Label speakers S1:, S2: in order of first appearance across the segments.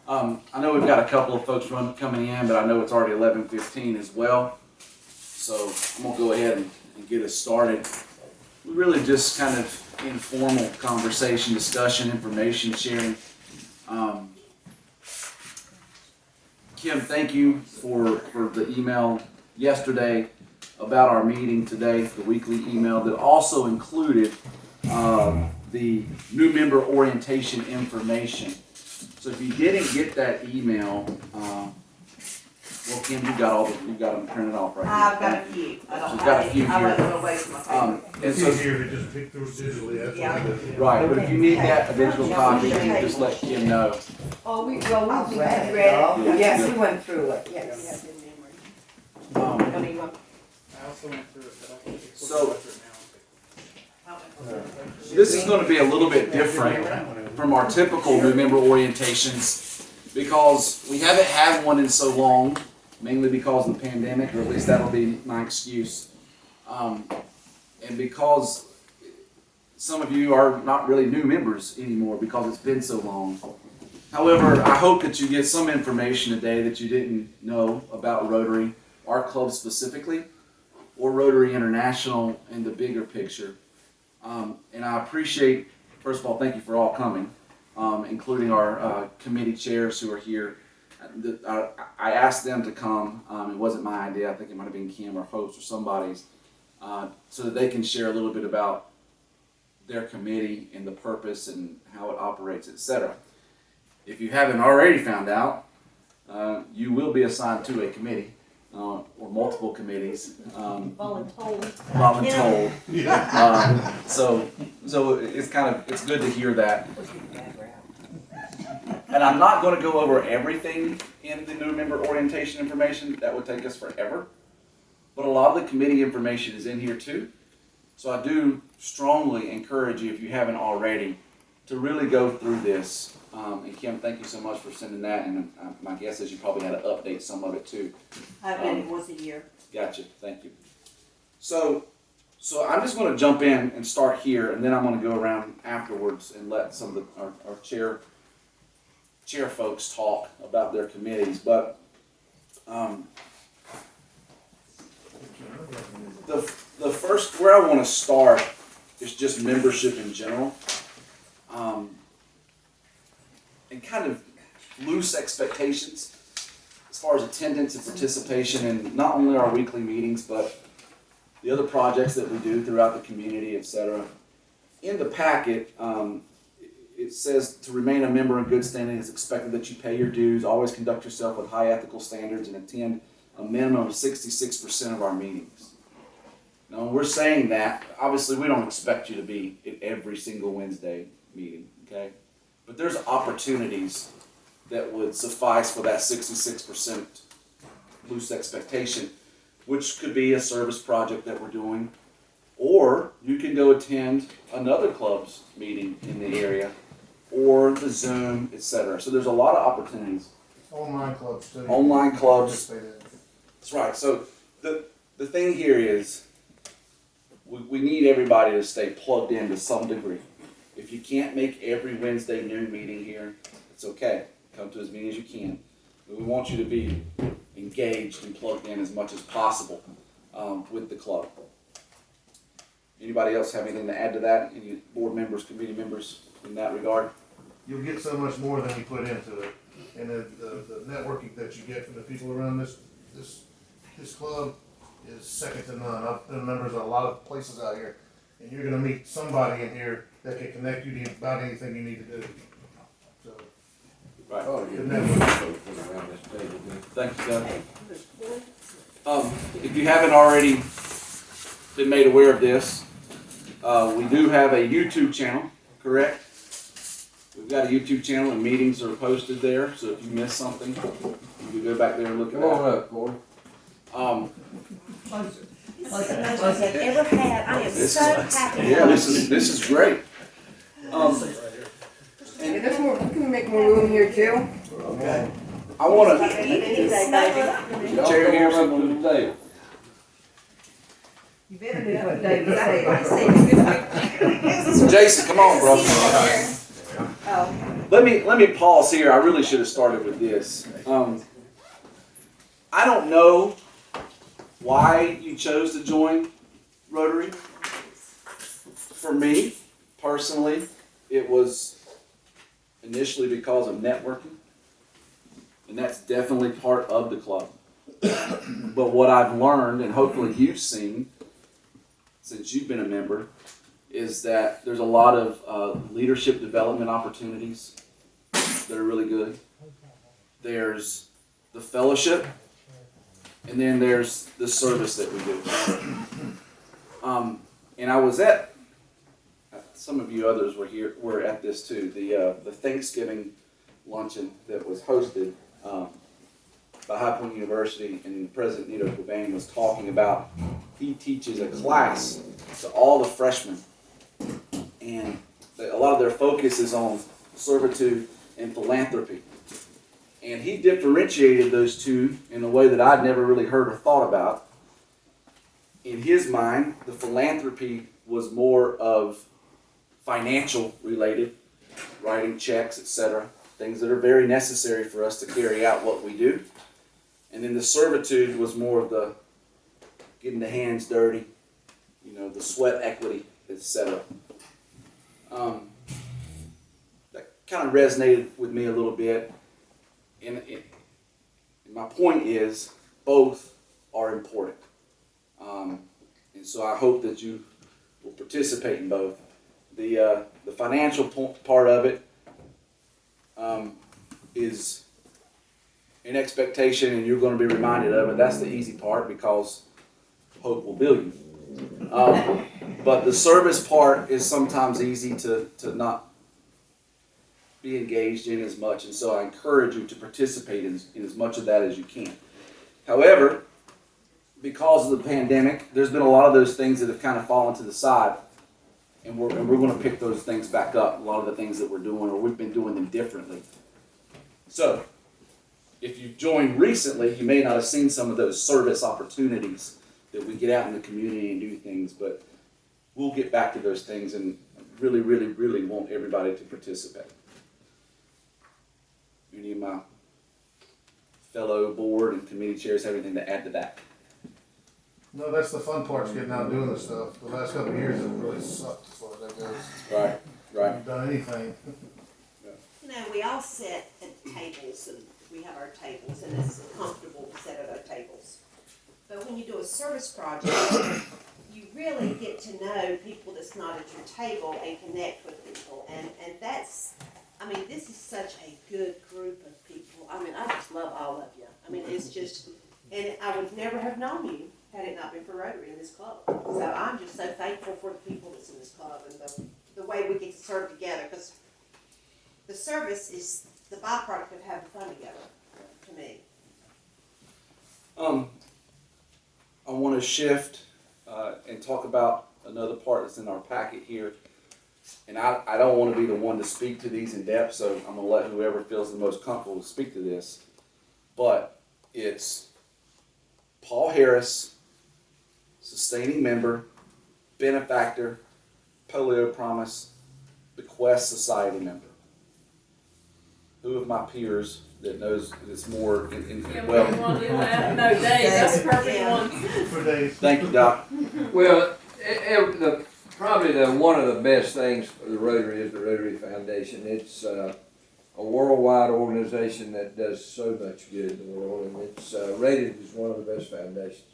S1: I know we've got a couple of folks coming in, but I know it's already 11:15 as well. So I'm gonna go ahead and get us started. We really just kind of informal conversation, discussion, information sharing. Kim, thank you for the email yesterday about our meeting today, the weekly email that also included the new member orientation information. So if you didn't get that email, well, Kim, you got them printed off right now.
S2: I've got a few. I don't
S1: She's
S2: have
S1: got a
S2: any.
S1: few
S2: I
S1: here.
S2: let them away from my phone.
S1: And
S3: It's
S1: so,
S3: easier to just pick through digitally, that's
S2: Yeah.
S3: what it is.
S1: right, but if you need that additional copy, you can just let Kim know.
S4: Oh, we
S2: I've
S4: read
S2: read
S4: it.
S2: it.
S4: Yes, we went through it, yes.
S1: Um,
S4: Don't even-
S5: I also went through it, but I think it's
S1: So-
S5: right now.
S1: This is going to be a little bit different from our typical new member orientations because we haven't had one in so long, mainly because of the pandemic, or at least that'll be my excuse. And because some of you are not really new members anymore because it's been so long. However, I hope that you get some information today that you didn't know about Rotary, our club specifically, or Rotary International in the bigger picture. And I appreciate, first of all, thank you for all coming, including our committee chairs who are here. I asked them to come. It wasn't my idea. I think it might have been Kim or host or somebody's, so that they can share a little bit about their committee and the purpose and how it operates, etc. If you haven't already found out, you will be assigned to a committee or multiple committees. Voluntold.
S3: Yeah.
S1: So it's good to hear that. And I'm not going to go over everything in the new member orientation information. That would take us forever. But a lot of the committee information is in here too. So I do strongly encourage you, if you haven't already, to really go through this. And Kim, thank you so much for sending that. And my guess is you probably had to update some of it too.
S2: I've been it once a year.
S1: Gotcha. Thank you. So I'm just going to jump in and start here, and then I'm going to go around afterwards and let some of our chair folks talk about their committees. But the first where I want to start is just membership in general, and kind of loose expectations as far as attendance and participation in not only our weekly meetings, but the other projects that we do throughout the community, etc. In the packet, it says to remain a member in good standing, it's expected that you pay your dues, always conduct yourself with high ethical standards, and attend a minimum of 66% of our meetings. Now, when we're saying that, obviously we don't expect you to be at every single Wednesday meeting, okay? But there's opportunities that would suffice for that 66% loose expectation, which could be a service project that we're doing, or you can go attend another club's meeting in the area, or the Zoom, etc. So there's a lot of opportunities.
S3: Online clubs too.
S1: Online clubs.
S3: Participate in.
S1: That's right. So the thing here is we need everybody to stay plugged in to some degree. If you can't make every Wednesday noon meeting here, it's okay. Come to as many as you can. But we want you to be engaged and plugged in as much as possible with the club. Anybody else have anything to add to that? Any board members, committee members in that regard?
S3: You'll get so much more than you put into it. And the networking that you get from the people around this club is second to none. I've been members of a lot of places out here, and you're gonna meet somebody in here that can connect you to about anything you need to do. So,
S1: Right.
S3: good networking.
S1: Thank you, Doug. If you haven't already been made aware of this, we do have a YouTube channel, correct? We've got a YouTube channel and meetings are posted there, so if you miss something, you can go back there and look at that.
S6: Come on up, Corey.
S2: This is the most I've ever had. I am
S1: This
S2: so
S1: is-
S2: happy.
S1: Yeah, this is great.
S4: Hey, there's more, we can make more room here too.
S6: Okay.
S1: I want
S2: Eat any day, baby.
S6: Y'all
S1: Chair
S6: come
S1: here.
S6: on up to the table.
S4: You better do what David said.
S2: I said,
S1: Jason, come on, bro.
S2: oh,
S1: Let me pause here. I really should have started with this. I don't know why you chose to join Rotary. For me, personally, it was initially because of networking, and that's definitely part of the club. But what I've learned, and hopefully you've seen, since you've been a member, is that there's a lot of leadership development opportunities that are really good. There's the fellowship, and then there's the service that we do. And I was at, some of you others were at this too, the Thanksgiving luncheon that was hosted by High Point University, and President Nito Cobain was talking about, he teaches a class to all the freshmen, and a lot of their focus is on servitude and philanthropy. And he differentiated those two in a way that I'd never really heard or thought about. In his mind, the philanthropy was more of financial related, writing checks, etc., things that are very necessary for us to carry out what we do. And then the servitude was more of the getting the hands dirty, the sweat equity, etc. That kind of resonated with me a little bit. And my point is, both are important. And so I hope that you will participate in both. The financial part of it is an expectation, and you're going to be reminded of it. That's the easy part, because hope will build you. But the service part is sometimes easy to not be engaged in as much, and so I encourage you to participate in as much of that as you can. However, because of the pandemic, there's been a lot of those things that have kind of fallen to the side, and we're going to pick those things back up, a lot of the things that we're doing, or we've been doing them differently. So, if you've joined recently, you may not have seen some of those service opportunities that we get out in the community and do things, but we'll get back to those things, and really, really, really want everybody to participate. Any of my fellow board and committee chairs have anything to add to that?
S3: No, that's the fun part, is getting out and doing this stuff. The last couple of years have really sucked as far as that goes.
S1: Right, right.
S3: Haven't done anything.
S2: we all sit at tables, and we have our tables, and it's comfortable to sit at our tables. But when you do a service project, you really get to know people that's not at your table and connect with people. And that's, this is such a good group of people. I just love all of you. It's just, and I would never have known you had it not been for Rotary in this club. So I'm just so thankful for the people that's in this club and the way we get to serve together, because the service is the byproduct of having fun together, to me.
S1: I want to shift and talk about another part that's in our packet here. And I don't want to be the one to speak to these in depth, so I'm going to let whoever feels the most comfortable speak to this. But it's Paul Harris, sustaining member, benefactor, polio promise, bequest society member. Who of my peers that knows this more well?
S6: No, Dave, that's the perfect one.
S3: For Dave.
S1: Thank you, Doc.
S7: Well, probably one of the best things for the Rotary is the Rotary Foundation. It's a worldwide organization that does so much good in the world, and it's rated as one of the best foundations.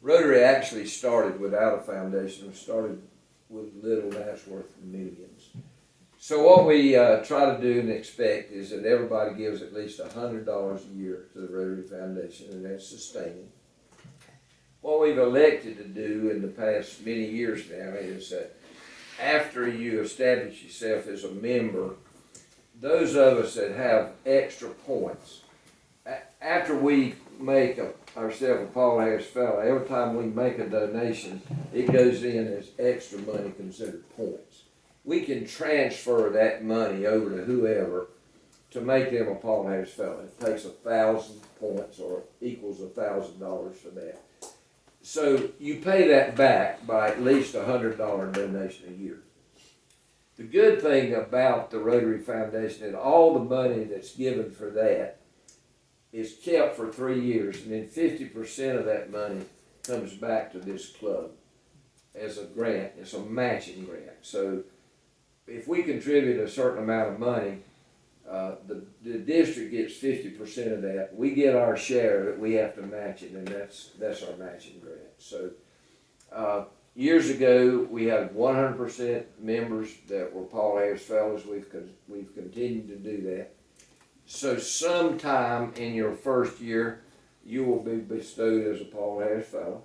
S7: Rotary actually started without a foundation. It started with little, and that's worth millions. So what we try to do and expect is that everybody gives at least $100 a year to the Rotary Foundation, and that's sustaining. What we've elected to do in the past many years now is that after you establish yourself as a member, those of us that have extra points, after we make ourselves a Paul Harris Fellow, every time we make a donation, it goes in as extra money considered points. We can transfer that money over to whoever to make them a Paul Harris Fellow. It takes 1,000 points or equals $1,000 for that. So you pay that back by at least $100 donation a year. The good thing about the Rotary Foundation is all the money that's given for that is kept for 3 years, and then 50% of that money comes back to this club as a grant. It's a matching grant. So if we contribute a certain amount of money, the district gets 50% of that. We get our share that we have to match it, and that's our matching grant. So years ago, we had 100% members that were Paul Harris Fellows. We've continued to do that. So sometime in your first year, you will be bestowed as a Paul Harris Fellow.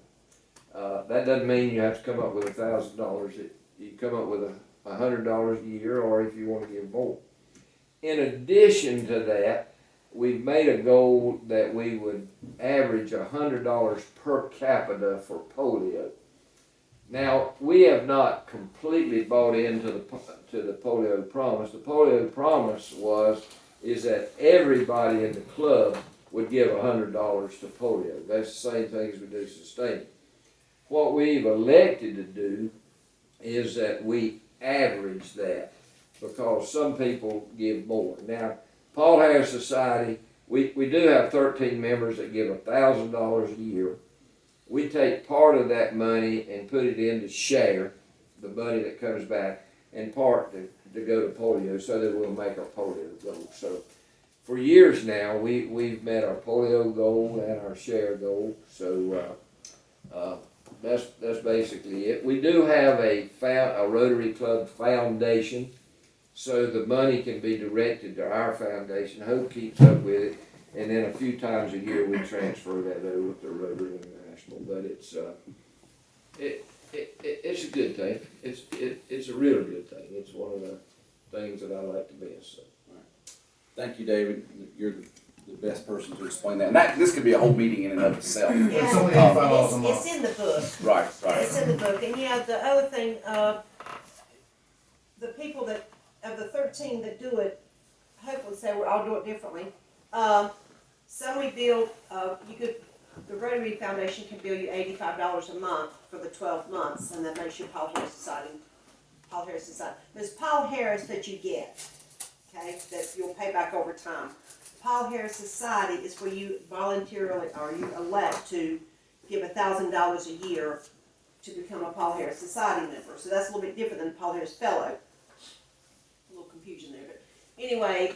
S7: That doesn't mean you have to come up with $1,000. You come up with $100 a year, or if you want to give more. In addition to that, we've made a goal that we would average $100 per capita for polio. Now, we have not completely bought into the polio promise. The polio promise is that everybody in the club would give $100 to polio. That's the same thing as we do sustaining. What we've elected to do is that we average that, because some people give more. Now, Paul Harris Society, we do have 13 members that give $1,000 a year. We take part of that money and put it in to share the money that comes back, and part to go to polio, so that we'll make our polio goal. So for years now, we've met our polio goal and our share goal. So that's basically it. We do have a Rotary Club Foundation, so the money can be directed to our foundation. Hope keeps up with it, and then a few times a year we transfer that over to Rotary International. But it's a good thing. It's a really good thing. It's one of the things that I like to miss. So.
S1: Thank you, David. You're the best person to explain that. And this could be a whole meeting in and of itself.
S3: It's only $85 a month.
S2: It's in the book.
S1: Right.
S2: It's in the book, and the other thing, the people of the 13 that do it, hopefully say we'll all do it differently. Some we bill, the Rotary Foundation can bill you $85 a month for the 12 months, and that makes you Paul Harris Society. There's Paul Harris that you get, okay, that you'll pay back over time. Paul Harris Society is where you voluntarily, or you elect to give $1,000 a year to become a Paul Harris Society member. So that's a little bit different than Paul Harris Fellow. A little confusion there, but anyway,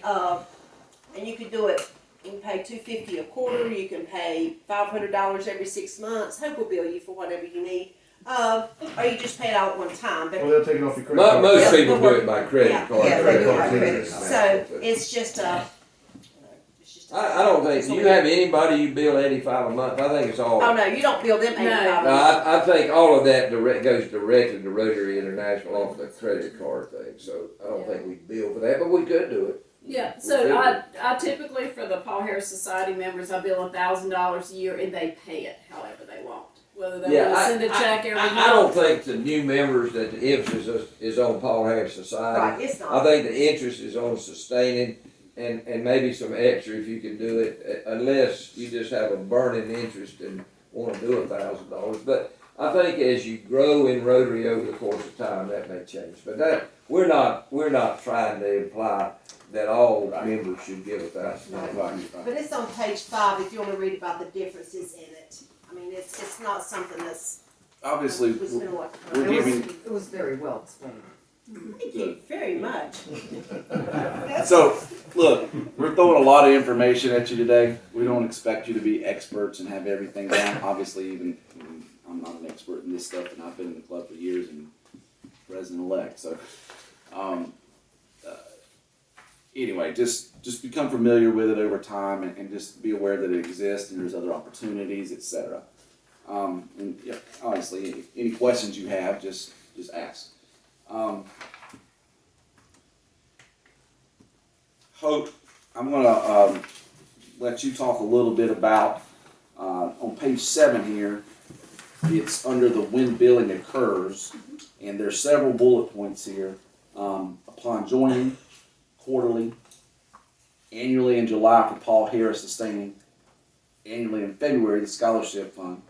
S2: and you can do it. You can pay $250 a quarter. You can pay $500 every 6 months. Hope will bill you for whatever you need, or you just pay it all at one time. But
S3: Well, they'll take it off your credit card.
S7: Most
S2: Yeah,
S7: people
S2: but
S7: do it by credit
S2: yeah.
S7: card.
S4: Yeah, they do it by credit card.
S2: so it's just
S7: I don't think, do you have anybody you bill $85 a month? I think it's all.
S2: Oh no, you don't bill them $85.
S7: No, I think all of that goes directly to Rotary International off the credit card thing, so I don't think we bill for that, but we could do it.
S6: Yeah, so I typically, for the Paul Harris Society members, I bill $1,000 a year, and they pay it however they want. Whether they want to send a check every month.
S7: I don't think the new members that the emphasis is on Paul Harris Society.
S2: Right, it's not.
S7: I think the interest is on sustaining and maybe some extra if you can do it, unless you just have a burning interest and want to do $1,000. But I think as you grow in Rotary over the course of time, that may change. But that we're not trying to imply that all members should give $1,000.
S1: Right.
S2: But it's on page 5 if you want to read about the differences in it. I mean, it's not something that's.
S1: Obviously,
S2: we spend a lot of
S1: we're
S2: time.
S1: giving.
S4: It was very well explained.
S2: Thank you very much.
S1: So, look, we're throwing a lot of information at you today. We don't expect you to be experts and have everything down. Obviously, even I'm not an expert in this stuff, and I've been in the club for years and president-elect. So, anyway, just become familiar with it over time, and just be aware that it exists and there's other opportunities, etc. And yeah, honestly, any questions you have, just ask. Hope, I'm gonna let you talk a little bit about on page 7 here. It's under the when billing occurs, and there's several bullet points here. Upon joining, quarterly, annually in July for Paul Harris Sustaining, annually in February the Scholarship Fund,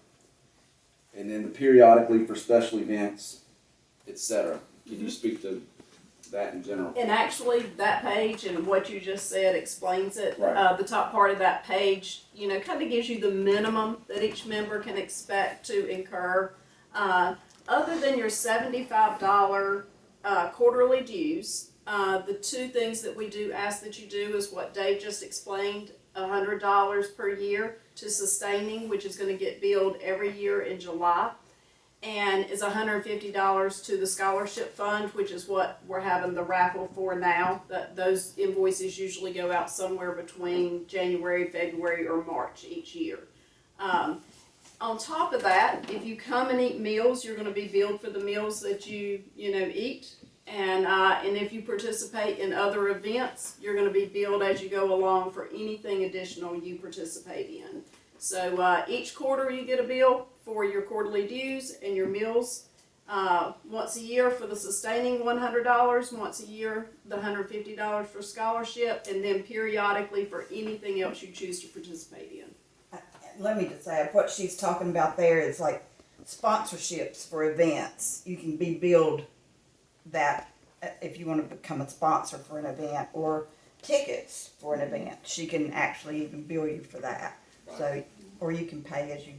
S1: and then the periodically for special events, etc. Can you speak to that in general?
S6: And actually, that page and what you just said explains it.
S1: Right.
S6: The top part of that page, kind of gives you the minimum that each member can expect to incur. Other than your $75 quarterly dues, the two things that we do ask that you do is what Dave just explained, $100 per year to sustaining, which is going to get billed every year in July, and is $150 to the scholarship fund, which is what we're having the raffle for now. Those invoices usually go out somewhere between January, February, or March each year. On top of that, if you come and eat meals, you're going to be billed for the meals that you eat. And if you participate in other events, you're going to be billed as you go along for anything additional you participate in. So each quarter you get a bill for your quarterly dues and your meals. Once a year for the sustaining $100, once a year the $150 for scholarship, and then periodically for anything else you choose to participate in.
S8: Let me just add, what she's talking about there is like sponsorships for events. You can be billed that if you want to become a sponsor for an event, or tickets for an event. She can actually even bill you for that. So, or you can pay as you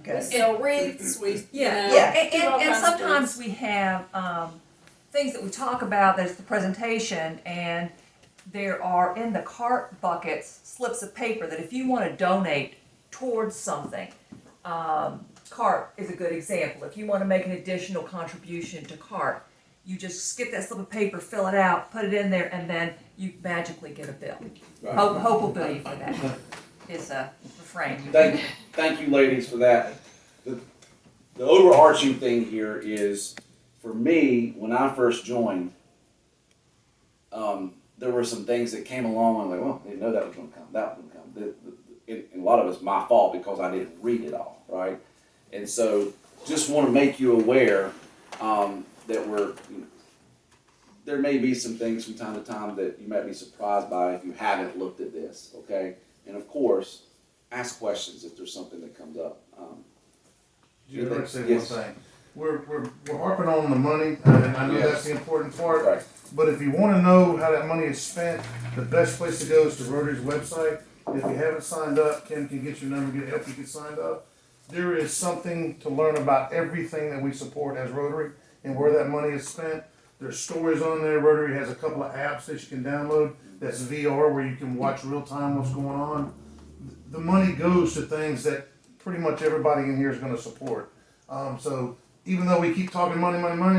S8: go.
S6: We sell wreaths, we,
S4: Yeah,
S8: Yeah.
S6: do all
S4: and
S6: kinds of
S4: sometimes
S6: things.
S4: we have things that we talk about, there's the presentation, and there are in the cart buckets slips of paper that if you want to donate towards something, cart is a good example. If you want to make an additional contribution to cart, you just get that slip of paper, fill it out, put it in there, and then you magically get a bill.
S1: Right.
S4: Hope will bill you for that, is a refrain.
S1: Thank you, ladies, for that. The overarching thing here is, for me, when I first joined, there were some things that came along. I'm like, well, I didn't know that was going to come. That was going to come. And a lot of it's my fault because I didn't read it all, right? And so, just want to make you aware that there may be some things from time to time that you might be surprised by if you haven't looked at this, okay? And of course, ask questions if there's something that comes up.
S3: I'd like to say
S1: Yes.
S3: one thing. We're harping on the money, and I know
S1: Yes.
S3: that's the important part.
S1: Right.
S3: But if you want to know how that money is spent, the best place to go is to Rotary's website. If you haven't signed up, Kim can get your number, help you get signed up. There is something to learn about everything that we support as Rotary and where that money is spent. There's stories on there. Rotary has a couple of apps that you can download. That's VR, where you can watch real time what's going on. The money goes to things that pretty much everybody in here is going to support. So even though we keep talking money,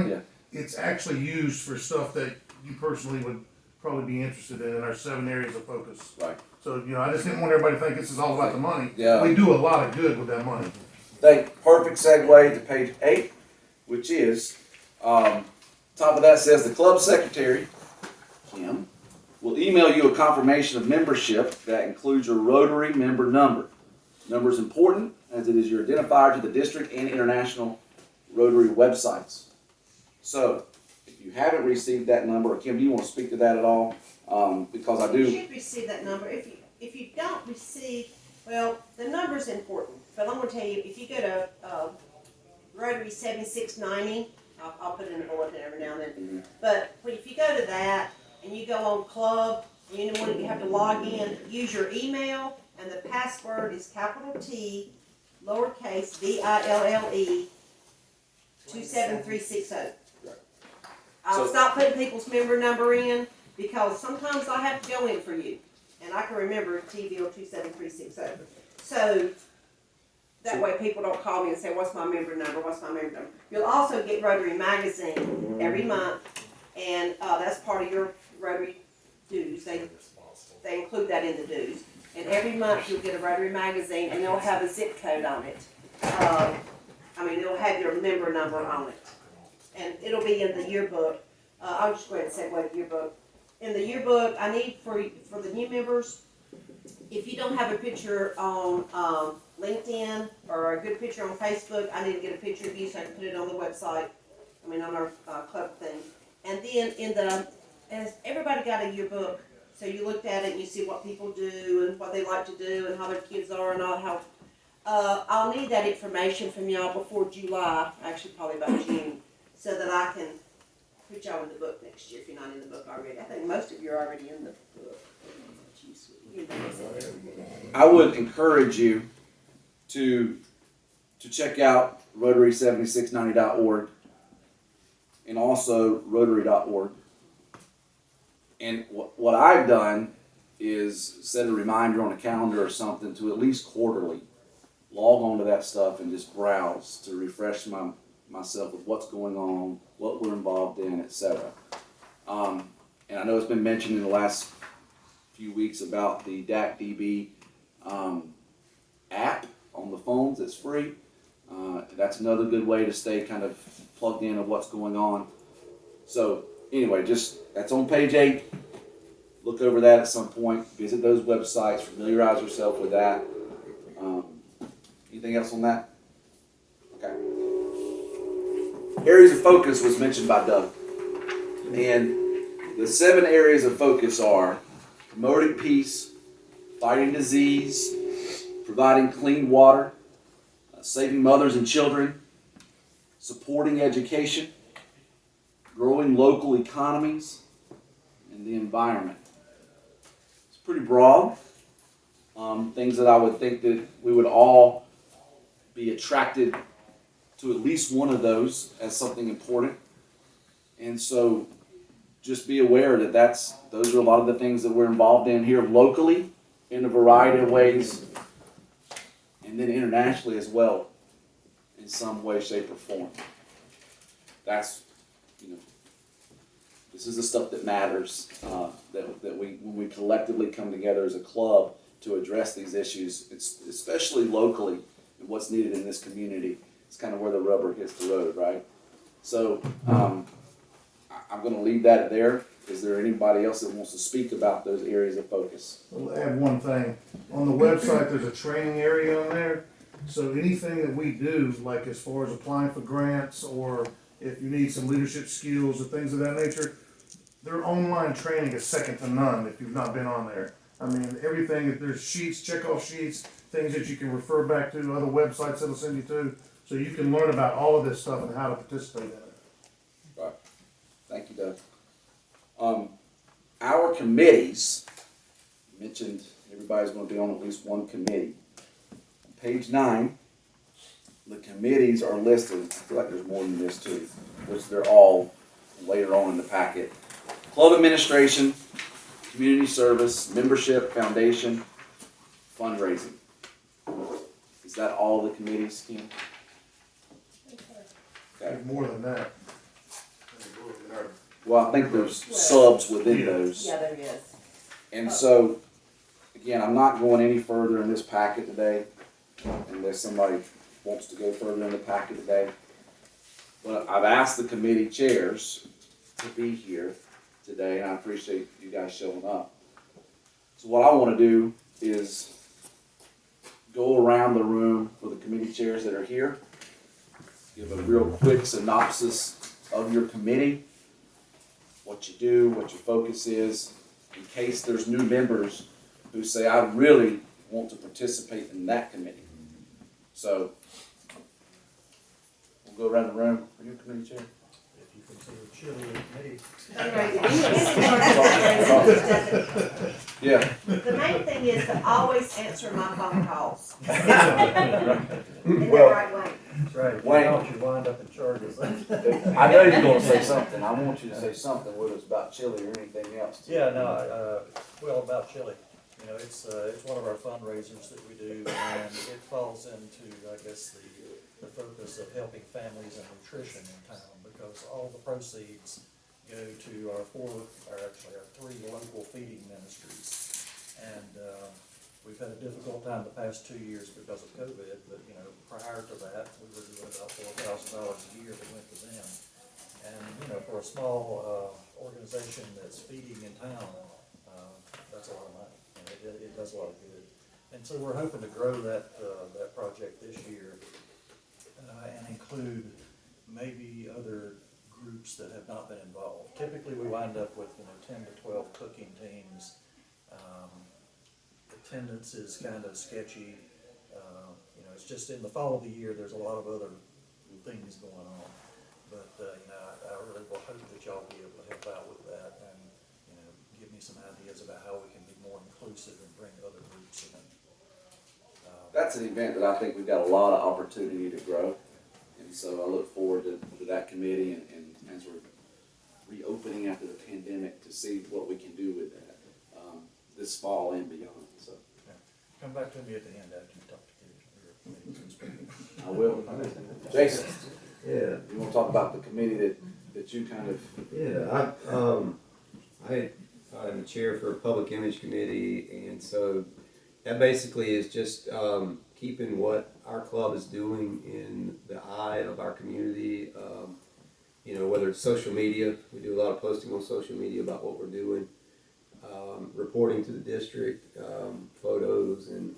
S1: Yeah.
S3: it's actually used for stuff that you personally would probably be interested in our 7 areas of focus.
S1: Right.
S3: So, I just didn't want everybody to think this is all about the money.
S1: Yeah.
S3: We do a lot of good with that money.
S1: Perfect segue to page 8, which is, top of that says the club secretary, Kim, will email you a confirmation of membership that includes your Rotary member number. Number is important as it is your identifier to the district and international Rotary websites. So, if you haven't received that number, or Kim, do you want to speak to that at all? Because I
S2: You
S1: do.
S2: should receive that number. If you don't receive, well, the number's important. But I'm gonna tell you, if you go to Rotary 7690, I'll put it in the bulletin every now and then. But if you go to that and you go on club, and you have to log in, use your email, and the password is capital T, lowercase VILLE 27360. I'll stop putting people's member number in because sometimes I have to go in for you, and I can remember TVO 27360. So that way people don't call me and say, "What's my member number? What's my member number?" You'll also get Rotary magazine every month, and that's part of your Rotary dues. They include that in the dues. And every month you'll get a Rotary magazine, and it'll have a zip code on it. It'll have your member number on it. And it'll be in the yearbook. I'll just go ahead and say what yearbook. In the yearbook, I need for the new members, if you don't have a picture on LinkedIn or a good picture on Facebook, I need to get a picture of you so I can put it on the website. On our club thing. And then as everybody got a yearbook, so you looked at it and you see what people do and what they like to do and how their kids are and all how. I'll need that information from y'all before July, actually probably by June, so that I can put y'all in the book next year if you're not in the book already. I think most of you are already in the book. You know what's in there.
S1: I would encourage you to check out Rotary7690.org and also Rotary.org. And what I've done is set a reminder on a calendar or something to at least quarterly log on to that stuff and just browse to refresh myself with what's going on, what we're involved in, etc. And I know it's been mentioned in the last few weeks about the DACDB app on the phones. It's free. That's another good way to stay kind of plugged in of what's going on. So anyway, that's on page 8. Look over that at some point. Visit those websites. Familiarize yourself with that. Anything else on that? Okay. Areas of focus was mentioned by Doug. And the 7 areas of focus are promoting peace, fighting disease, providing clean water, saving mothers and children, supporting education, growing local economies, and the environment. It's pretty broad. Things that I would think that we would all be attracted to at least one of those as something important. And so just be aware that those are a lot of the things that we're involved in here locally in a variety of ways, and then internationally as well in some way, shape, or form. That's, this is the stuff that matters, that when we collectively come together as a club to address these issues, especially locally, and what's needed in this community. It's kind of where the rubber hits the road, right? So I'm going to leave that there. Is there anybody else that wants to speak about those areas of focus?
S3: I'll add one thing. On the website, there's a training area on there. So anything that we do, like as far as applying for grants, or if you need some leadership skills or things of that nature, their online training is second to none if you've not been on there. I mean, everything, there's sheets, check-off sheets, things that you can refer back to, other websites that'll send you to, so you can learn about all of this stuff and how to participate in it.
S1: Right. Thank you, Doug. Our committees, you mentioned everybody's going to be on at least one committee. Page 9, the committees are listed. I feel like there's more than this too, which they're all later on in the packet. Club administration, community service, membership, foundation, fundraising. Is that all the committees, Kim? Okay.
S3: There's more than that.
S1: Well, I think there's subs within those.
S2: Yeah, there is.
S1: And so, again, I'm not going any further in this packet today, unless somebody wants to go further in the packet today. But I've asked the committee chairs to be here today, and I appreciate you guys showing up. So what I want to do is go around the room for the committee chairs that are here, give a real quick synopsis of your committee, what you do, what your focus is, in case there's new members who say, I really want to participate in that committee. So, we'll go around the room. Are you a committee chair?
S9: If you consider chili with me.
S1: Yeah.
S2: The main thing is to always answer my phone calls. In the
S1: Well,
S2: right way.
S9: That's right.
S1: Wayne.
S9: Don't you wind up in charges.
S1: I know you're gonna say something. I want you to say something, whether it's about chili or anything else.
S9: Yeah, no, well, about chili. You know, it's one of our fundraisers that we do, and it falls into, I guess, the focus of helping families and nutrition in town, because all the proceeds go to our three local feeding ministries. And we've had a difficult time the past 2 years because of COVID, but, you know, prior to that, we were doing about $4,000 a year that went to them. And, you know, for a small organization that's feeding in town, that's a lot of money. It does a lot of good. And so we're hoping to grow that project this year and include maybe other groups that have not been involved. Typically we wind up with 10 to 12 cooking teams. Attendance is kind of sketchy. it's just in the fall of the year, there's a lot of other things going on. But, you know, I really will hope that y'all will be able to help out with that and, you know, give me some ideas about how we can be more inclusive and bring other groups in.
S1: That's an event that I think we've got a lot of opportunity to grow. And so I look forward to that committee and as we're reopening after the pandemic to see what we can do with that this fall and beyond. So
S9: Come back to me at the end after you talk to your
S1: I will. Jason,
S10: Yeah,
S1: you want to talk about the committee that you kind of,
S10: yeah, I'm the chair for Public Image Committee, and so that basically is just, keeping what our club is doing in the eye of our community, you know, whether it's social media, we do a lot of posting on social media about what we're doing, reporting to the district, photos and,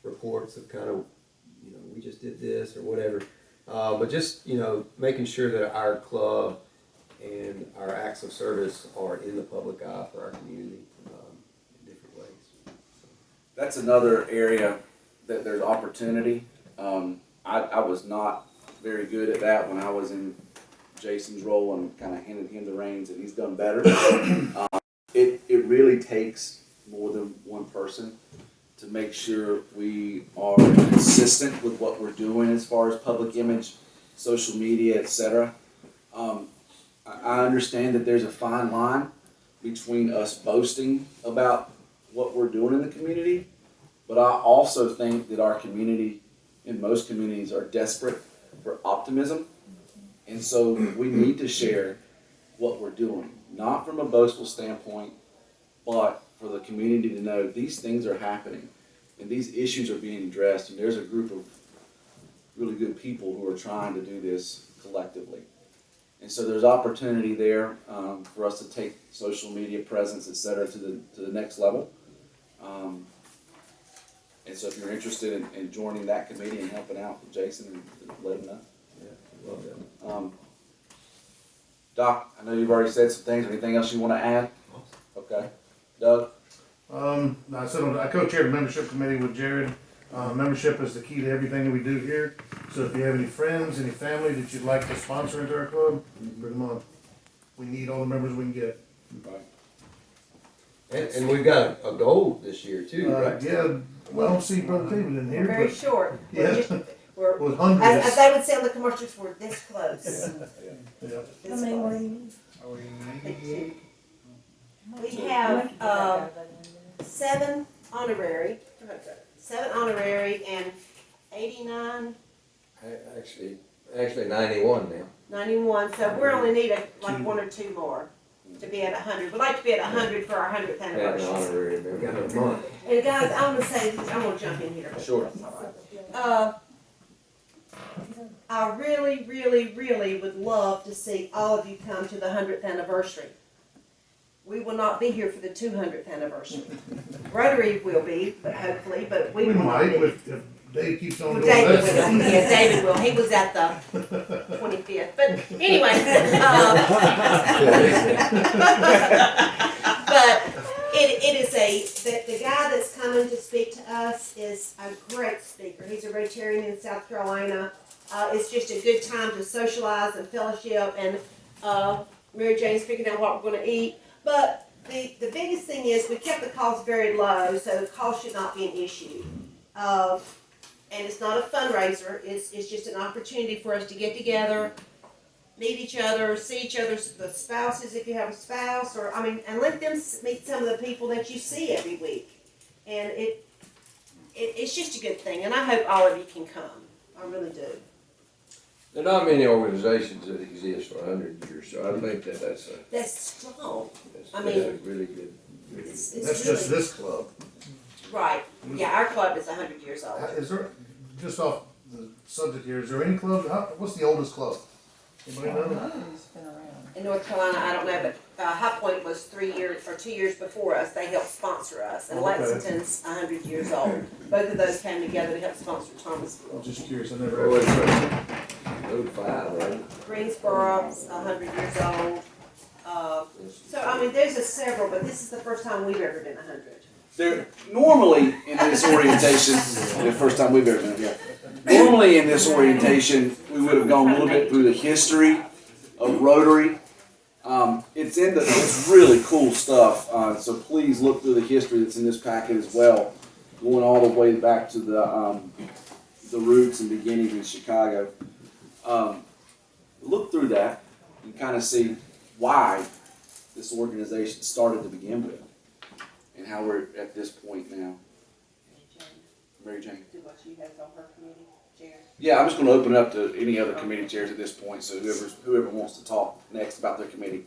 S10: reports of kind of, you know, we just did this or whatever. But just, you know, making sure that our club and our acts of service are in the public eye for our community in different ways.
S1: that's another area that there's opportunity. I was not very good at that when I was in Jason's role and kind of handed him the reins, and he's done better. It really takes more than one person to make sure we are consistent with what we're doing as far as public image, social media, etc. I understand that there's a fine line between us boasting about what we're doing in the community, but I also think that our community, and most communities, are desperate for optimism. And so we need to share what we're doing, not from a boastful standpoint, but for the community to know these things are happening and these issues are being addressed, and there's a group of really good people who are trying to do this collectively. And so there's opportunity there for us to take social media presence, et cetera, to the next level. And so if you're interested in joining that committee and helping out with Jason, let him know.
S10: Yeah, love that.
S1: Doc, I know you've already said some things. Anything else you want to add? Okay. Doug?
S3: I co-chair the membership committee with Jared. Membership is the key to everything that we do here. So if you have any friends, any family that you'd like to sponsor into our club, bring them on. We need all the members we can get.
S1: Right.
S10: And we've got a goal this year too, right?
S3: Yeah, well, I don't see Brother David in
S2: We're
S3: here,
S2: very
S3: but
S2: short.
S3: yeah.
S2: We're,
S3: with
S2: as
S3: hundreds.
S2: they would say on the commercials, we're this close.
S3: Yeah.
S2: This close.
S5: Are we
S2: We have, 7 honorary, and 89,
S10: Actually 91 now.
S2: 91, so we're only need like 1 or 2 more to be at 100. We'd like to be at 100 for our 100th
S10: Had an
S2: anniversary.
S10: honorary member, got a month.
S2: And guys, I'm gonna say, I'm gonna jump in here.
S1: Sure.
S2: I really, really, really would love to see all of you come to the 100th anniversary. We will not be here for the 200th anniversary. Rotary will be, but hopefully, but we
S3: We
S2: will not
S3: might,
S2: be.
S3: if Dave keeps on
S2: Well,
S3: doing
S2: David
S3: this.
S2: will, yeah, David will, he was at the 25th, but anyway, but it is the guy that's coming to speak to us is a great speaker. He's a Rotarian in South Carolina. It's just a good time to socialize and fellowship, and Mary Jane's figuring out what we're gonna eat. But the biggest thing is we kept the cost very low, so the cost should not be an issue. And it's not a fundraiser, it's just an opportunity for us to get together, meet each other, see each other's, the spouses if you have a spouse, or, and let them meet some of the people that you see every week. And it's just a good thing, and I hope all of you can come, I really do.
S7: There are not many organizations that exist for 100 years, so I think that's
S2: That's strong,
S7: a really good.
S2: it's
S3: That's
S2: really,
S3: just this club.
S2: right, yeah, our club is 100 years old.
S3: Is there, just off the subject here, is there any club, what's the oldest club? Anybody know?
S2: In North Carolina, I don't know, but High Point was 3 years or 2 years before us. They helped sponsor us, and
S3: Okay.
S2: Lexington's 100 years old. Both of those came together to help sponsor Thomasville.
S3: I'm just curious, I never.
S7: Oh, it's Road 5, right?
S2: Greensboro's 100 years old. So there's several, but this is the first time we've ever been 100.
S1: there, normally in this orientation, the first time we've ever done it, yeah. Normally in this orientation, we would have gone a little bit through the history of Rotary. It's really cool stuff, so please look through the history that's in this packet as well, going all the way back to the roots and beginnings in Chicago. Look through that and kind of see why this organization started to begin with and how we're at this point now. Mary Jane.
S2: Do what she has on her committee, Jared.
S1: Yeah, I'm just going to open it up to any other committee chairs at this point, so whoever wants to talk next about their committee.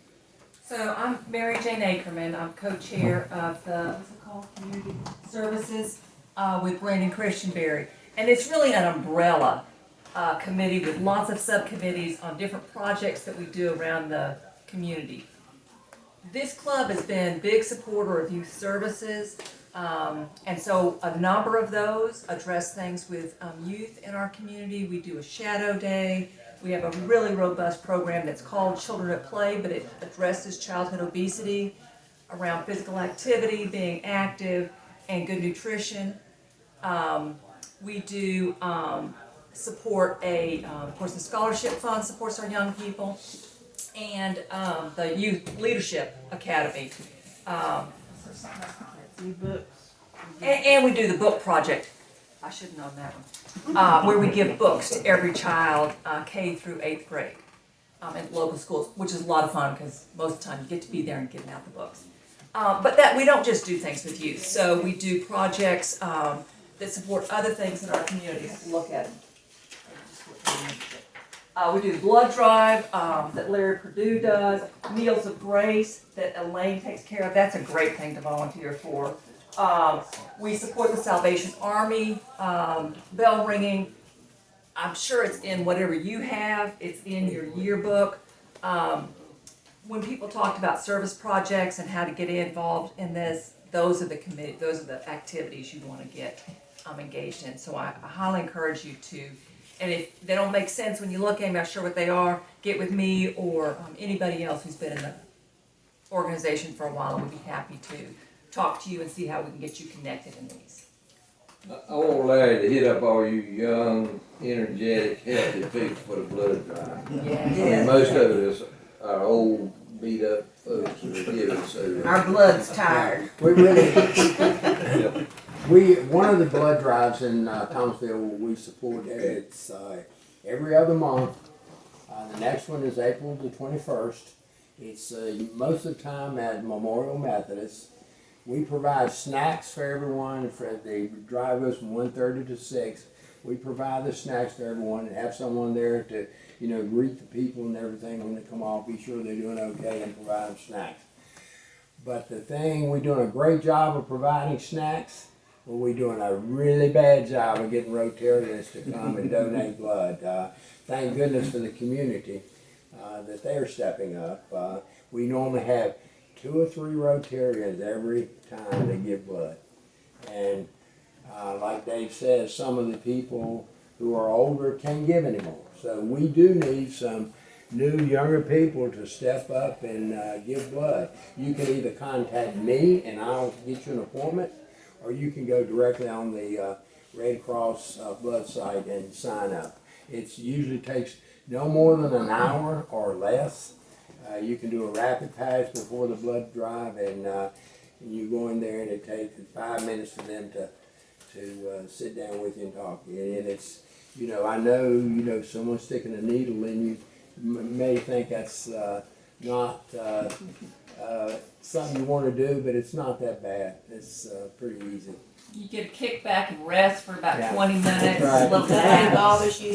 S4: So I'm Mary Jane Ackerman. I'm co-chair of the, what's it called, Community Services with Brandon Christianberry. And it's really an umbrella committee with lots of subcommittees on different projects that we do around the community. This club has been a big supporter of youth services, and so a number of those address things with youth in our community. We do a shadow day. We have a really robust program that's called Children at Play, but it addresses childhood obesity around physical activity, being active, and good nutrition. We do support of course, the scholarship fund supports our young people, and the Youth Leadership Academy. And we do the book project. I should have known that one. Where we give books to every child, K through 8th grade, in local schools, which is a lot of fun because most of the time you get to be there and giving out the books. But that we don't just do things with youth. So we do projects that support other things in our community. Look at them. We do the blood drive that Larry Perdue does, Meals of Grace that Elaine takes care of. That's a great thing to volunteer for. We support the Salvation Army, bell ringing. I'm sure it's in whatever you have. It's in your yearbook. When people talked about service projects and how to get involved in this, those are the activities you want to get engaged in. So I highly encourage you to. And if they don't make sense when you look at them, not sure what they are, get with me or anybody else who's been in the organization for a while, and we'd be happy to talk to you and see how we can get you connected in these.
S7: I want Larry to hit up all you young, energetic, healthy people for the blood drive.
S4: Yeah.
S7: I mean, most of us are old, beat up folks who are giving, so.
S8: Our blood's tired.
S5: We really, one of the blood drives in Thomasville we support, it's every other month. The next one is April the 21st. It's most of the time at Memorial Methodist. We provide snacks for everyone. The drive goes from 1:30 to 6. We provide the snacks to everyone and have someone there to, greet the people and everything when they come off, be sure they're doing okay and provide them snacks. But we're doing a great job of providing snacks, but we're doing a really bad job of getting Rotarians to come and donate blood. Thank goodness for the community that they're stepping up. We normally have 2 or 3 Rotarians every time they give blood. And like Dave says, some of the people who are older can't give anymore. So we do need some new, younger people to step up and give blood. You can either contact me and I'll get you an appointment, or you can go directly on the Red Cross blood site and sign up. It usually takes no more than an hour or less. You can do a rapid pass before the blood drive, and you go in there and it takes 5 minutes for them to sit down with you and talk to you. And it's, I know, someone sticking a needle in you may think that's not something you want to do, but it's not that bad. It's pretty easy.
S4: You get a kickback and rest for about
S5: Yeah.
S4: 20 minutes.
S5: Right.
S4: A little bit
S2: Nothing bothers you.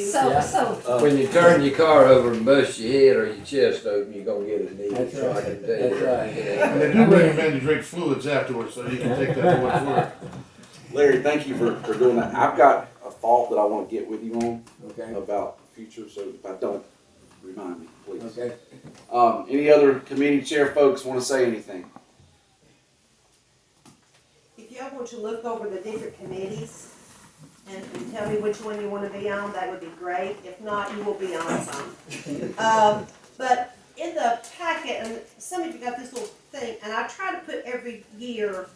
S7: When you turn your car over and bust your head or your chest open, you're gonna get a needle.
S5: That's
S7: So I
S5: right.
S7: can tell you
S5: That's
S7: that.
S5: right.
S3: And they do recommend you drink fluids afterwards, so you can take that to what's work.
S1: Larry, thank you for doing that. I've got a thought that I want to get with you on
S5: Okay.
S1: about the future, so if I don't, remind me, please.
S5: Okay.
S1: Any other committee chair folks want to say anything?
S2: If y'all want to look over the different committees and tell me which one you want to be on, that would be great. If not, you will be on some. But in the packet, and some of you got this little thing, and I try to put every year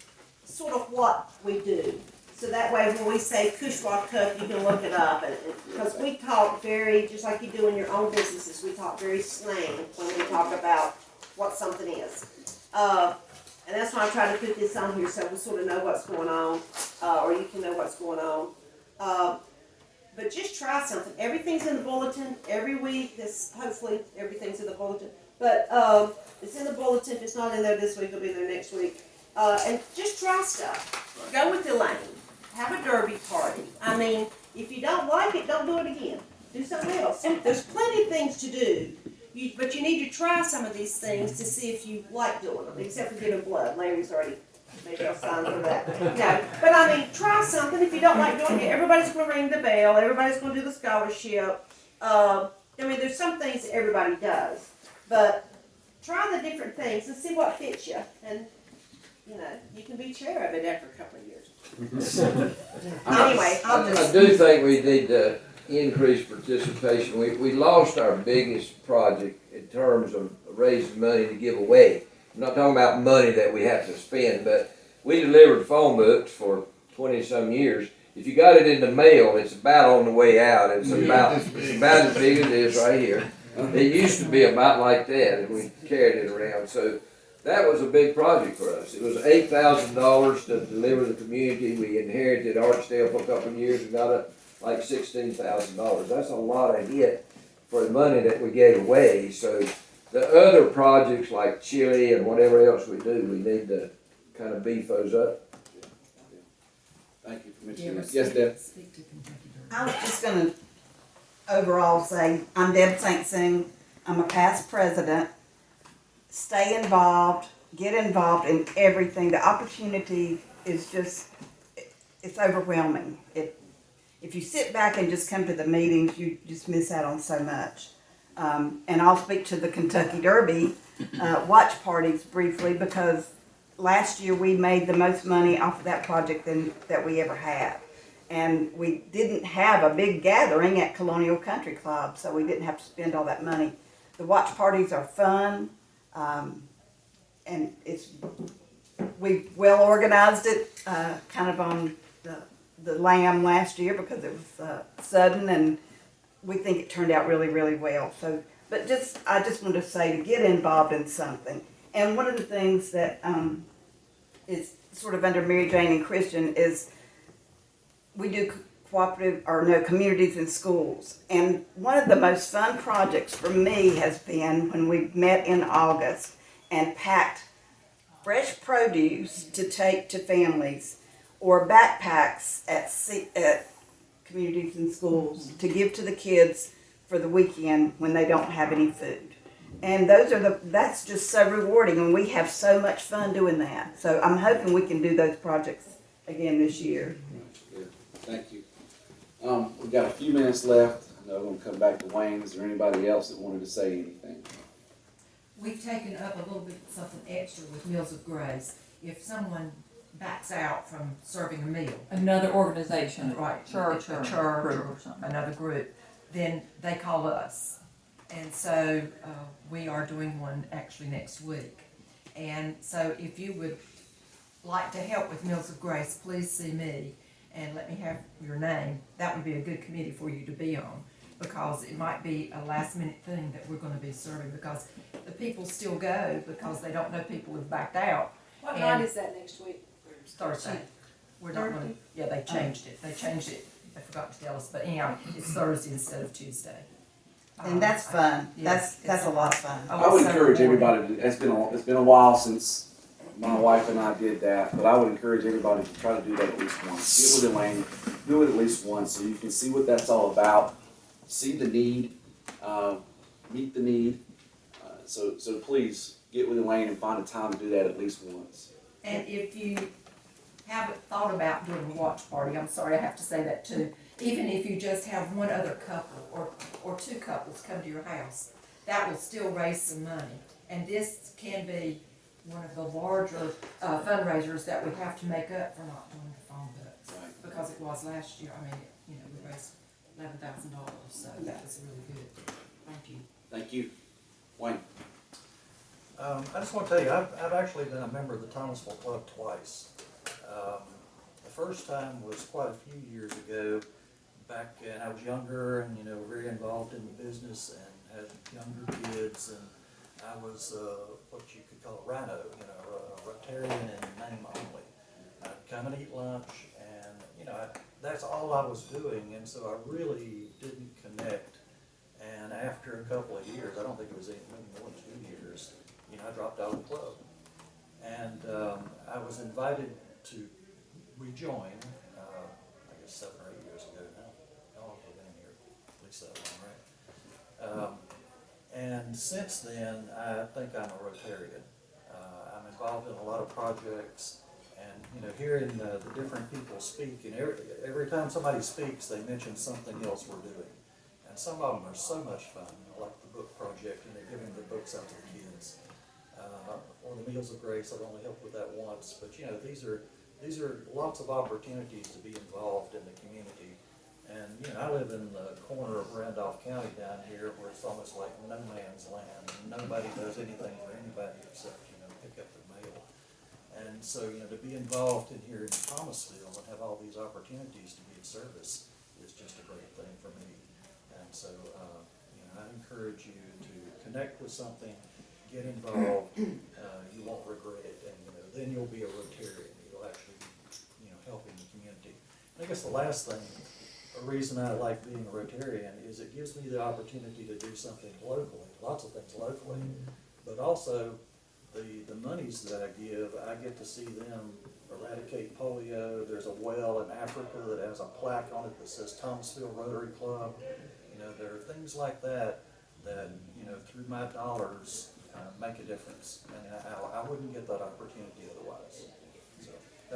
S2: sort of what we do. So that way when we say Kushwa Cup, you can look it up, and because we talk very, just like you do in your own businesses, we talk very slang when we talk about what something is. And that's why I try to put this on here, so we sort of know what's going on, or you can know what's going on. But just try something. Everything's in the bulletin every week. Hopefully everything's in the bulletin. But it's in the bulletin. If it's not in there this week, it'll be there next week. And just try stuff. Go with the lane. Have a derby party. I mean, if you don't like it, don't do it again. Do something else. There's plenty of things to do. But you need to try some of these things to see if you like doing them, except for giving blood. Larry's already made a sign for that. No, but I mean, try something. If you don't like doing it, everybody's going to ring the bell. Everybody's going to do the scholarship. I mean, there's some things that everybody does. But try the different things and see what fits you. And, you know, you can be chair of it after a couple of years. Anyway,
S7: I do think we need to increase participation. We lost our biggest project in terms of raising money to give away. I'm not talking about money that we have to spend, but we delivered phone books for 20-some years. If you got it in the mail, it's about on the way out. It's about as big as it is right here. It used to be about like that, and we carried it around. So that was a big project for us. It was $8,000 to deliver the community. We inherited Archdale for a couple of years and got up like $16,000. That's a lot of hit for the money that we gave away. So the other projects like Chile and whatever else we do, we need to kind of beef those up.
S1: Thank you for mentioning that. Yes, Deb?
S8: I was just gonna overall say, I'm Deb St. Sing, I'm a past president. Stay involved, get involved in everything. The opportunity is just, it's overwhelming. If you sit back and just come to the meetings, you just miss out on so much. And I'll speak to the Kentucky Derby watch parties briefly, because last year we made the most money off of that project that we ever had. And we didn't have a big gathering at Colonial Country Club, so we didn't have to spend all that money. The watch parties are fun, and we well organized it, kind of on the lamb last year because it was sudden, and we think it turned out really, really well. So, but I just want to say to get involved in something. And one of the things that is sort of under Mary Jane and Christian is we do communities in schools. And one of the most fun projects for me has been when we met in August and packed fresh produce to take to families, or backpacks at communities and schools to give to the kids for the weekend when they don't have any food. And that's just so rewarding, and we have so much fun doing that. So I'm hoping we can do those projects again this year.
S1: Good. Thank you. We've got a few minutes left. I know we're going to come back to Wayne. Is there anybody else that wanted to say anything?
S11: We've taken up a little bit something extra with Meals of Grace. If someone backs out from serving a meal,
S4: Another organization,
S11: right,
S4: church
S11: a
S4: or
S11: church
S4: group
S11: or
S4: or something.
S11: another group, then they call us. And so we are doing one actually next week. And so if you would like to help with Meals of Grace, please see me and let me have your name. That would be a good committee for you to be on, because it might be a last minute thing that we're gonna be serving, because the people still go because they don't know people have backed out.
S6: What
S11: And-
S6: night is that next week?
S11: Thursday. We're not gonna, yeah, they changed it. They forgot to tell us, but anyhow, it's Thursday instead of Tuesday.
S8: And that's fun.
S11: Yes,
S8: That's a lot of fun.
S11: Oh,
S1: I would
S11: it's so
S1: encourage
S11: rewarding.
S1: everybody to, it's been a while since my wife and I did that, but I would encourage everybody to try to do that at least once. Get with Elaine, do it at least once so you can see what that's all about, see the need, meet the need. So please get with Elaine and find a time to do that at least once.
S11: And if you haven't thought about doing a watch party, I'm sorry, I have to say that too. Even if you just have one other couple or two couples come to your house, that will still raise some money. And this can be one of the larger fundraisers that we have to make up for not doing the phone books.
S1: Right.
S11: Because it was last year, I mean, we raised $11,000, so that was really good. Thank you.
S1: Thank you. Wayne.
S9: I just want to tell you, I've actually been a member of the Thomasville Club twice. The first time was quite a few years ago, back, and I was younger and, you know, very involved in the business and had younger kids, and I was, what you could call a rhino, you know, a Rotarian in name only. I'd come and eat lunch, and, you know, that's all I was doing, and so I really didn't connect. And after a couple of years, I don't think it was even more than 2 years, you know, I dropped out of the club. And I was invited to rejoin, I guess 7 or 8 years ago now. How long have I been here? At least that long, right? And since then, I think I'm a Rotarian. I'm involved in a lot of projects, and, you know, hearing the different people speak, and every time somebody speaks, they mention something else we're doing. And some of them are so much fun, like the book project, and they're giving the books out to the kids. Or the Meals of Grace, I've only helped with that once, but, you know, these are lots of opportunities to be involved in the community. And, you know, I live in the corner of Randolph County down here where it's almost like no man's land. Nobody does anything for anybody except, you know, pick up their mail. And so, you know, to be involved in here in Thomasville and have all these opportunities to be of service is just a great thing for me. And so, you know, I encourage you to connect with something, get involved, you won't regret it, and, you know, then you'll be a Rotarian. You'll actually be, you know, helping the community. And I guess the last thing, a reason I like being a Rotarian is it gives me the opportunity to do something locally, lots of things locally, but also the monies that I give, I get to see them eradicate polio. There's a well in Africa that has a plaque on it that says Thomasville Rotary Club. You know, there are things like that, you know, through my dollars, make a difference, and I wouldn't get that opportunity otherwise. So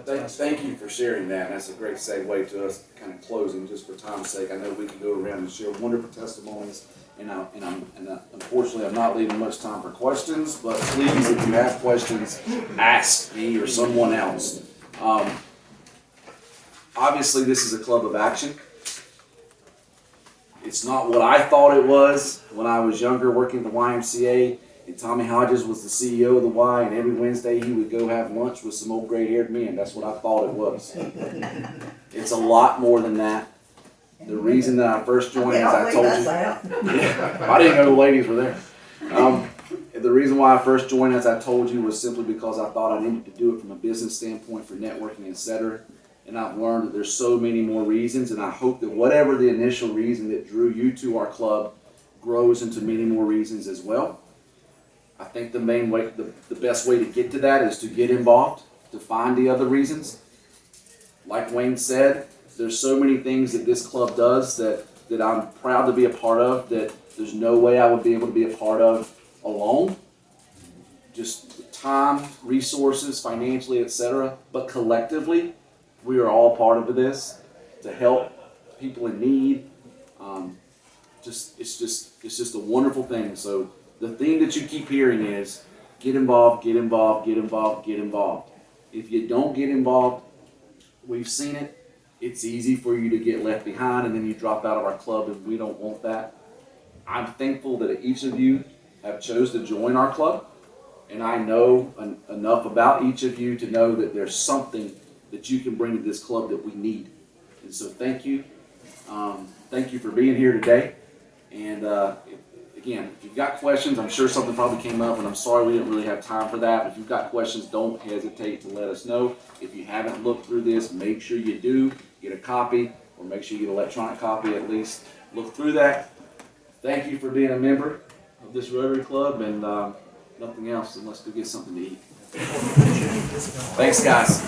S9: that's
S1: Thank you for sharing that, and that's a great segue to us kind of closing, just for time's sake. I know we can go around and share wonderful testimonies, and unfortunately, I'm not leaving much time for questions, but please, if you have questions, ask me or someone else. Obviously, this is a club of action. It's not what I thought it was when I was younger working at the YMCA. And Tommy Hodges was the CEO of the Y, and every Wednesday he would go have lunch with some old gray-haired men. That's what I thought it was. It's a lot more than that. The reason that I first joined, as I told you, yeah, I didn't know the ladies were there. The reason why I first joined, as I told you, was simply because I thought I needed to do it from a business standpoint for networking, etc. And I've learned that there's so many more reasons, and I hope that whatever the initial reason that drew you to our club grows into many more reasons as well. I think the main way, the best way to get to that is to get involved, to find the other reasons. Like Wayne said, there's so many things that this club does that I'm proud to be a part of, that there's no way I would be able to be a part of alone. Just time, resources, financially, etc. But collectively, we are all part of this to help people in need. It's just a wonderful thing. So the thing that you keep hearing is get involved, get involved, get involved, get involved. If you don't get involved, we've seen it. It's easy for you to get left behind, and then you drop out of our club, and we don't want that. I'm thankful that each of you have chose to join our club, and I know enough about each of you to know that there's something that you can bring to this club that we need. And so thank you. Thank you for being here today. And again, if you've got questions, I'm sure something probably came up, and I'm sorry we didn't really have time for that. But if you've got questions, don't hesitate to let us know. If you haven't looked through this, make sure you do. Get a copy, or make sure you get an electronic copy at least. Look through that. Thank you for being a member of this Rotary Club, and nothing else, and let's go get something to eat. Thanks, guys.